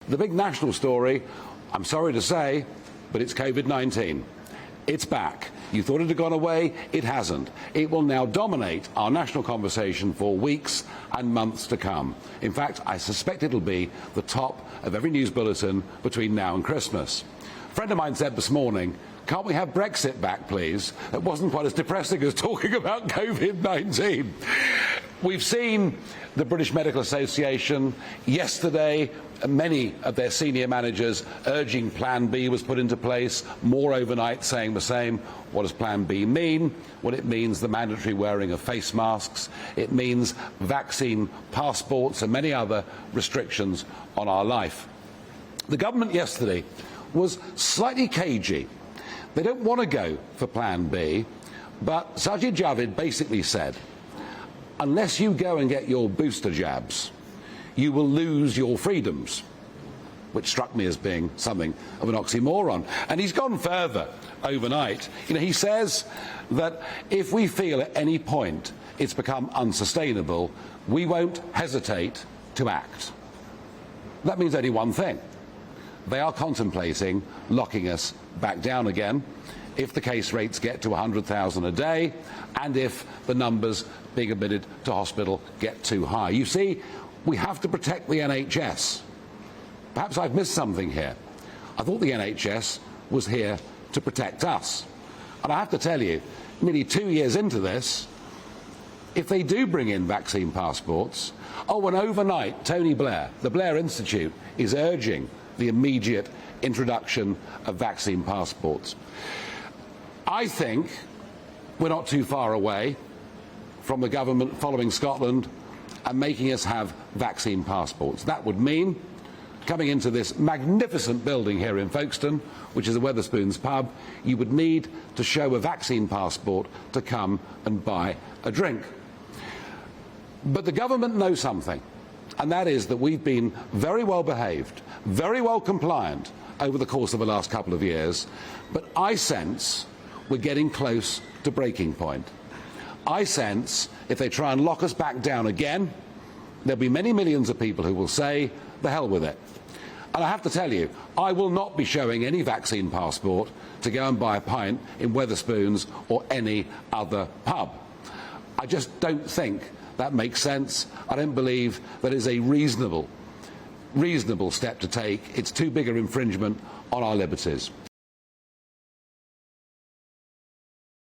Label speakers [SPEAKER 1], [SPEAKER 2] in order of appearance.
[SPEAKER 1] The big national story, I'm sorry to say, but it's COVID-19. It's back. You thought it had gone away, it hasn't. It will now dominate our national conversation for weeks and months to come. In fact, I suspect it'll be the top of every news bulletin between now and Christmas. A friend of mine said this morning, can't we have Brexit back, please? It wasn't quite as depressing as talking about COVID-19. We've seen the British Medical Association yesterday, many of their senior managers urging Plan B was put into place, more overnight saying the same. What does Plan B mean? Well, it means the mandatory wearing of face masks. It means vaccine passports and many other restrictions on our life. The government yesterday was slightly cagey. They don't want to go for Plan B, but Sajid Javid basically said, unless you go and get your booster jabs, you will lose your freedoms, which struck me as being something of an oxymoron. And he's gone further overnight. He says that if we feel at any point it's become unsustainable, we won't hesitate to act. That means only one thing. They are contemplating locking us back down again if the case rates get to 100,000 a day and if the numbers being admitted to hospital get too high. You see, we have to protect the NHS. Perhaps I've missed something here. I thought the NHS was here to protect us. And I have to tell you, nearly 2 years into this, if they do bring in vaccine passports, and overnight Tony Blair, the Blair Institute, is urging the immediate introduction of vaccine passports. I think we're not too far away from the government following Scotland and making us have vaccine passports. That would mean coming into this magnificent building here in Folkestone, which is a Wetherspoons pub, you would need to show a vaccine passport to come and buy a drink. But the government knows something, and that is that we've been very well behaved, very well compliant over the course of the last couple of years, but I sense we're getting close to breaking point. I sense if they try and lock us back down again, there'll be many millions of people who will say, the hell with it. And I have to tell you, I will not be showing any vaccine passport to go and buy a pint in Wetherspoons or any other pub. I just don't think that makes sense. I don't believe that is a reasonable step to take. It's too big an infringement on our liberties.